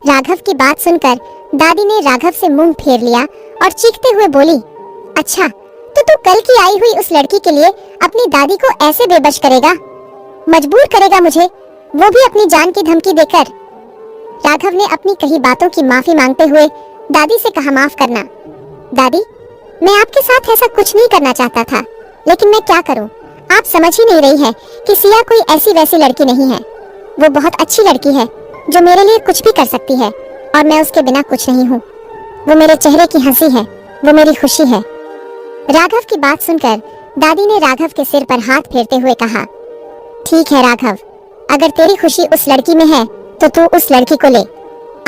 राघव की बात सुनकर दादी ने राघव से मुंह फेर लिया और चीखते हुए बोली, अच्छा तो तू कल की आई हुई उस लड़की के लिए अपनी दादी को ऐसे बेबस करेगा, मजबूर करेगा मुझे, वो भी अपनी जान की धमकी देकर। राघव ने अपनी कही बातों की माफी मांगते हुए दादी से कहा, माफ करना दादी, मैं आपके साथ ऐसा कुछ नहीं करना चाहता था, लेकिन मैं क्या करूं, आप समझ ही नहीं रही है कि सिया कोई ऐसी वैसी लड़की नहीं है। वो बहुत अच्छी लड़की है जो मेरे लिए कुछ भी कर सकती है और मैं उसके बिना कुछ नहीं हूँ। वो मेरे चेहरे की हंसी है, वो मेरी खुशी है। राघव की बात सुनकर दादी ने राघव के सिर पर हाथ फेरते हुए कहा, ठीक है राघव, अगर तेरी खुशी उस लड़की में है तो तू उस लड़की को ले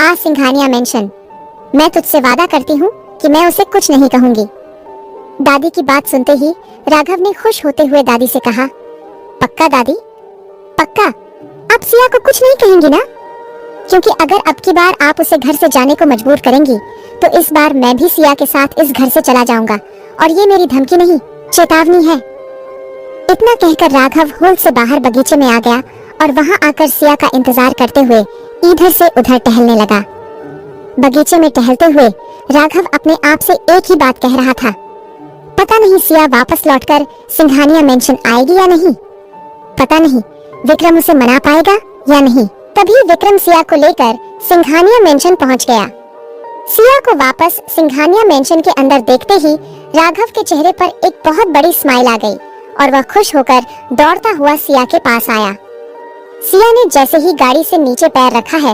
आ सिंघानिया मेंशन। मैं तुझसे वादा करती हूँ कि मैं उसे कुछ नहीं कहूंगी। दादी की बात सुनते ही राघव ने खुश होते हुए दादी से कहा, पक्का दादी, पक्का आप सिया को कुछ नहीं कहेंगी ना? क्योंकि अगर अब की बार आप उसे घर से जाने को मजबूर करेंगी तो इस बार मैं भी सिया के साथ इस घर से चला जाऊंगा, और ये मेरी धमकी नहीं, चेतावनी है। इतना कहकर राघव हॉल से बाहर बगीचे में आ गया और वहां आकर सिया का इंतजार करते हुए इधर से उधर टहलने लगा। बगीचे में टहलते हुए राघव अपने आप से एक ही बात कह रहा था, पता नहीं सिया वापस लौटकर सिंघानिया मेंशन आएगी या नहीं, पता नहीं विक्रम उसे मना पाएगा या नहीं। तभी विक्रम सिया को लेकर सिंघानिया मेंशन पहुंच गया। सिया को वापस सिंघानिया मेंशन के अंदर देखते ही राघव के चेहरे पर एक बहुत बड़ी स्माइल आ गई और वह खुश होकर दौड़ता हुआ सिया के पास आया। सिया ने जैसे ही गाड़ी से नीचे पैर रखा है,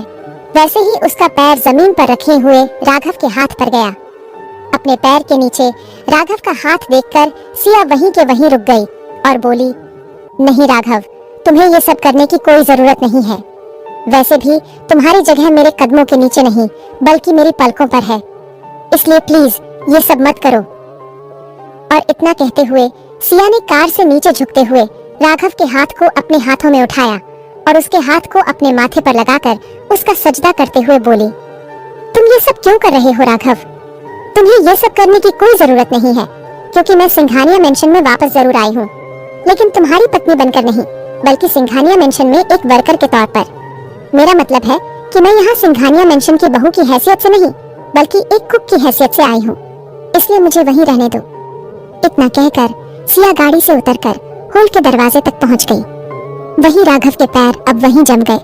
वैसे ही उसका पैर जमीन पर रखे हुए राघव के हाथ पर गया। अपने पैर के नीचे राघव का हाथ देखकर सिया वहीं के वहीं रुक गई और बोली, नहीं राघव, तुम्हें ये सब करने की कोई जरूरत नहीं है। वैसे भी तुम्हारी जगह मेरे कदमों के नीचे नहीं बल्कि मेरी पलकों पर है, इसलिए प्लीज ये सब मत करो। और इतना कहते हुए सिया ने कार से नीचे झुकते हुए राघव के हाथ को अपने हाथों में उठाया और उसके हाथ को अपने माथे पर लगाकर उसका सजदा करते हुए बोली, तुम ये सब क्यों कर रहे हो राघव? तुम्हें ये सब करने की कोई जरूरत नहीं है, क्योंकि मैं सिंघानिया मेंशन में वापस जरूर आई हूँ, लेकिन तुम्हारी पत्नी बनकर नहीं, बल्कि सिंघानिया मेंशन में एक वर्कर के तौर पर। मेरा मतलब है कि मैं यहाँ सिंघानिया मेंशन की बहू की हैसियत से नहीं, बल्कि एक कुक की हैसियत से आई हूँ, इसलिए मुझे वहीं रहने दो। इतना कहकर सिया गाड़ी से उतरकर हॉल के दरवाजे तक पहुँच गई। वहीं राघव के पैर अब वहीं जम गए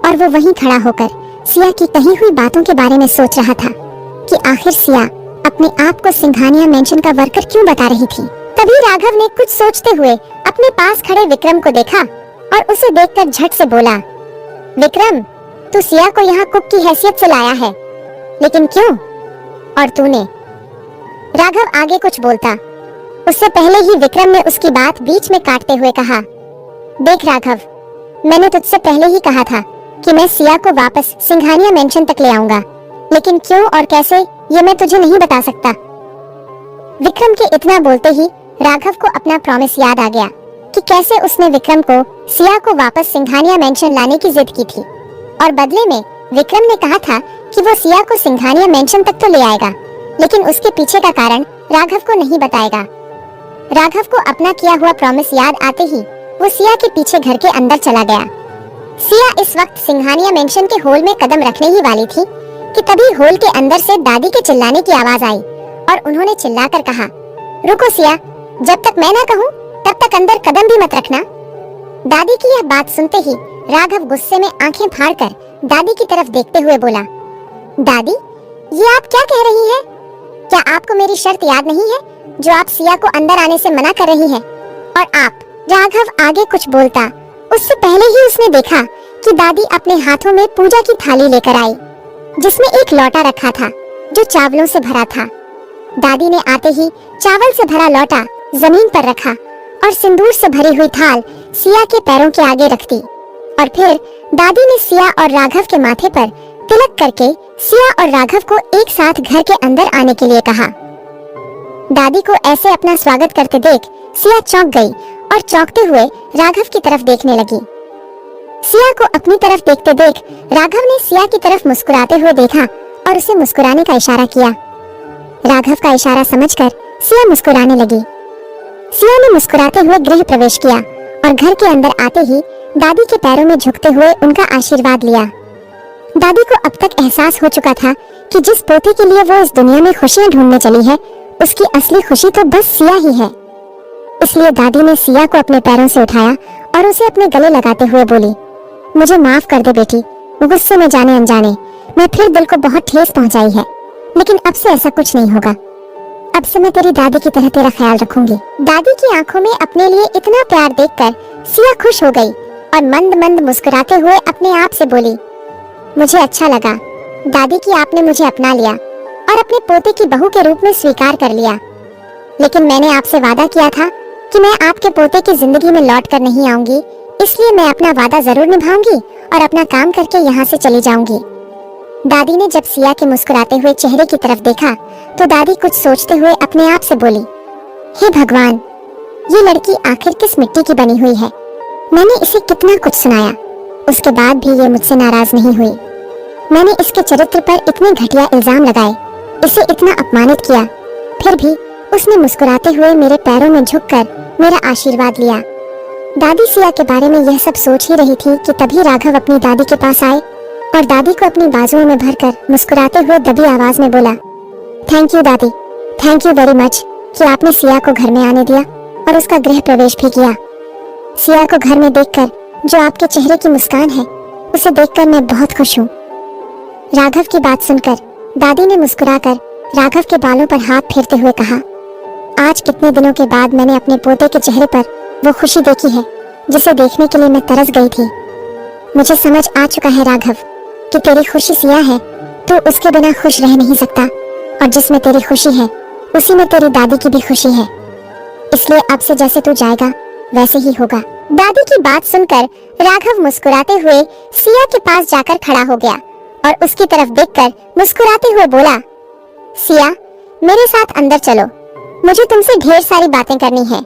और वो वहीं खड़ा होकर सिया की कही हुई बातों के बारे में सोच रहा था कि आखिर सिया अपने आप को सिंघानिया मेंशन का वर्कर क्यों बता रही थी। तभी राघव ने कुछ सोचते हुए अपने पास खड़े विक्रम को देखा और उसे देखकर झट से बोला, विक्रम, तू सिया को यहाँ कुक की हैसियत से लाया है, लेकिन क्यों? और तूने? राघव आगे कुछ बोलता, उससे पहले ही विक्रम ने उसकी बात बीच में काटते हुए कहा, देख राघव, मैंने तुझसे पहले ही कहा था कि मैं सिया को वापस सिंघानिया मेंशन तक ले आऊंगा, लेकिन क्यों और कैसे ये मैं तुझे नहीं बता सकता। विक्रम के इतना बोलते ही राघव को अपना प्रॉमिस याद आ गया कि कैसे उसने विक्रम को सिया को वापस सिंघानिया मेंशन लाने की जिद की थी, और बदले में विक्रम ने कहा था कि वो सिया को सिंघानिया मेंशन तक तो ले आएगा, लेकिन उसके पीछे का कारण राघव को नहीं बताएगा। राघव को अपना किया हुआ प्रॉमिस याद आते ही वो सिया के पीछे घर के अंदर चला गया। सिया इस वक्त सिंघानिया मेंशन के हॉल में कदम रखने ही वाली थी कि तभी हॉल के अंदर से दादी के चिल्लाने की आवाज आई और उन्होंने चिल्लाकर कहा, रुको सिया, जब तक मैं ना कहूँ तब तक अंदर कदम भी मत रखना। दादी की यह बात सुनते ही राघव गुस्से में आंखें फाड़कर दादी की तरफ देखते हुए बोला, दादी, ये आप क्या कह रही हैं? क्या आपको मेरी शर्त याद नहीं है जो आप सिया को अंदर आने से मना कर रही हैं? और आप? राघव आगे कुछ बोलता, उससे पहले ही उसने देखा कि दादी अपने हाथों में पूजा की थाली लेकर आई, जिसमें एक लोटा रखा था जो चावलों से भरा था। दादी ने आते ही चावल से भरा लोटा जमीन पर रखा और सिंदूर से भरी हुई थाल सिया के पैरों के आगे रख दी, और फिर दादी ने सिया और राघव के माथे पर तिलक करके सिया और राघव को एक साथ घर के अंदर आने के लिए कहा। दादी को ऐसे अपना स्वागत करते देख सिया चौंक गई और चौंकते हुए राघव की तरफ देखने लगी। सिया को अपनी तरफ देखते देख राघव ने सिया की तरफ मुस्कुराते हुए देखा और उसे मुस्कुराने का इशारा किया। राघव का इशारा समझकर सिया मुस्कुराने लगी। सिया ने मुस्कुराते हुए गृह प्रवेश किया और घर के अंदर आते ही दादी के पैरों में झुकते हुए उनका आशीर्वाद लिया। दादी को अब तक एहसास हो चुका था कि जिस पोते के लिए वो इस दुनिया में खुशियां ढूंढने चली है, उसकी असली खुशी तो बस सिया ही है। इसलिए दादी ने सिया को अपने पैरों से उठाया और उसे अपने गले लगाते हुए बोली, मुझे माफ कर दे बेटी, गुस्से में जाने अनजाने मैं फिर दिल को बहुत ठेस पहुंचाई है, लेकिन अब से ऐसा कुछ नहीं होगा। अब से मैं तेरी दादी की तरह तेरा ख्याल रखूंगी। दादी की आंखों में अपने लिए इतना प्यार देखकर सिया खुश हो गई और मंद मंद मुस्कुराते हुए अपने आप से बोली, मुझे अच्छा लगा दादी कि आपने मुझे अपना लिया और अपने पोते की बहू के रूप में स्वीकार कर लिया। लेकिन मैंने आपसे वादा किया था कि मैं आपके पोते की जिंदगी में लौट कर नहीं आऊंगी, इसलिए मैं अपना वादा जरूर निभाऊंगी और अपना काम करके यहाँ से चली जाऊंगी। दादी ने जब सिया के मुस्कुराते हुए चेहरे की तरफ देखा तो दादी कुछ सोचते हुए अपने आप से बोली, हे भगवान, ये लड़की आखिर किस मिट्टी की बनी हुई है। मैंने इसे कितना कुछ सुनाया, उसके बाद भी ये मुझसे नाराज नहीं हुई। मैंने इसके चरित्र पर इतने घटिया इल्जाम लगाए, इसे इतना अपमानित किया, फिर भी उसने मुस्कुराते हुए मेरे पैरों में झुककर मेरा आशीर्वाद लिया। दादी सिया के बारे में यह सब सोच ही रही थी कि तभी राघव अपनी दादी के पास आए और दादी को अपनी बाजुओं में भरकर मुस्कुराते हुए दबी आवाज में बोला, थैंक यू दादी, थैंक यू वेरी मच कि आपने सिया को घर में आने दिया और उसका गृह प्रवेश भी किया। सिया को घर में देखकर जो आपके चेहरे की मुस्कान है, उसे देखकर मैं बहुत खुश हूँ। राघव की बात सुनकर दादी ने मुस्कुराकर राघव के बालों पर हाथ फेरते हुए कहा, आज कितने दिनों के बाद मैंने अपने पोते के चेहरे पर वो खुशी देखी है जिसे देखने के लिए मैं तरस गई थी। मुझे समझ आ चुका है राघव कि तेरी खुशी सिया है, तो उसके बिना खुश रह नहीं सकता, और जिसमें तेरी खुशी है उसी में तेरी दादी की भी खुशी है। इसलिए अब से जैसे तू जाएगा वैसे ही होगा। दादी की बात सुनकर राघव मुस्कुराते हुए सिया के पास जाकर खड़ा हो गया और उसकी तरफ देखकर मुस्कुराते हुए बोला, सिया, मेरे साथ अंदर चलो, मुझे तुमसे ढेर सारी बातें करनी है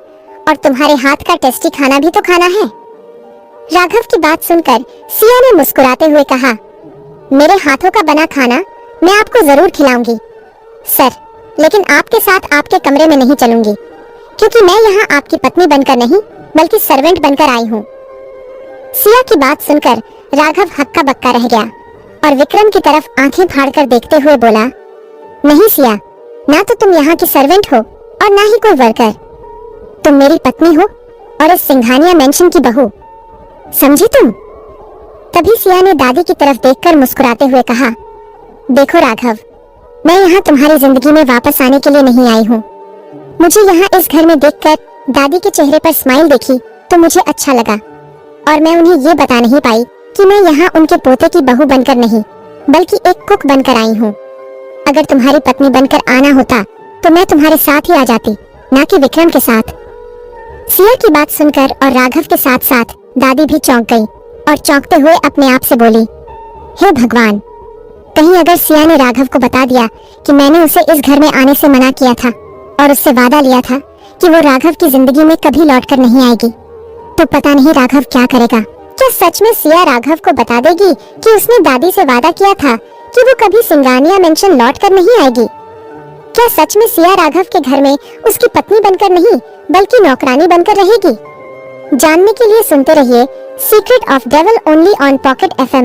और तुम्हारे हाथ का टेस्टी खाना भी तो खाना है। राघव की बात सुनकर सिया ने मुस्कुराते हुए कहा, मेरे हाथों का बना खाना मैं आपको जरूर खिलाऊंगी सर, लेकिन आपके साथ आपके कमरे में नहीं चलूंगी, क्योंकि मैं यहाँ आपकी पत्नी बनकर नहीं बल्कि सर्वेंट बनकर आई हूँ। सिया की बात सुनकर राघव हक्का बक्का रह गया और विक्रम की तरफ आंखें फाड़कर देखते हुए बोला, नहीं सिया, ना तो तुम यहाँ की सर्वेंट हो और ना ही कोई वर्कर, तुम मेरी पत्नी हो और इस सिंघानिया मेंशन की बहू, समझी तुम? तभी सिया ने दादी की तरफ देखकर मुस्कुराते हुए कहा, देखो राघव, मैं यहाँ तुम्हारी जिंदगी में वापस आने के लिए नहीं आई हूँ। मुझे यहाँ इस घर में देखकर दादी के चेहरे पर स्माइल देखी तो मुझे अच्छा लगा, और मैं उन्हें ये बता नहीं पाई कि मैं यहाँ उनके पोते की बहू बनकर नहीं बल्कि एक कुक बनकर आई हूँ। अगर तुम्हारी पत्नी बनकर आना होता तो मैं तुम्हारे साथ ही आ जाती, ना कि विक्रम के साथ। सिया की बात सुनकर और राघव के साथ साथ दादी भी चौंक गई और चौंकते हुए अपने आप से बोली, हे भगवान, कहीं अगर सिया ने राघव को बता दिया कि मैंने उसे इस घर में आने से मना किया था और उससे वादा लिया था कि वो राघव की जिंदगी में कभी लौटकर नहीं आएगी, तो पता नहीं राघव क्या करेगा। क्या सच में सिया राघव को बता देगी कि उसने दादी से वादा किया था कि वो कभी सिंघानिया मेंशन लौटकर नहीं आएगी? क्या सच में सिया राघव के घर में उसकी पत्नी बनकर नहीं बल्कि नौकरानी बनकर रहेगी? जानने के लिए सुनते रहिए secret of devil only on pocket FM।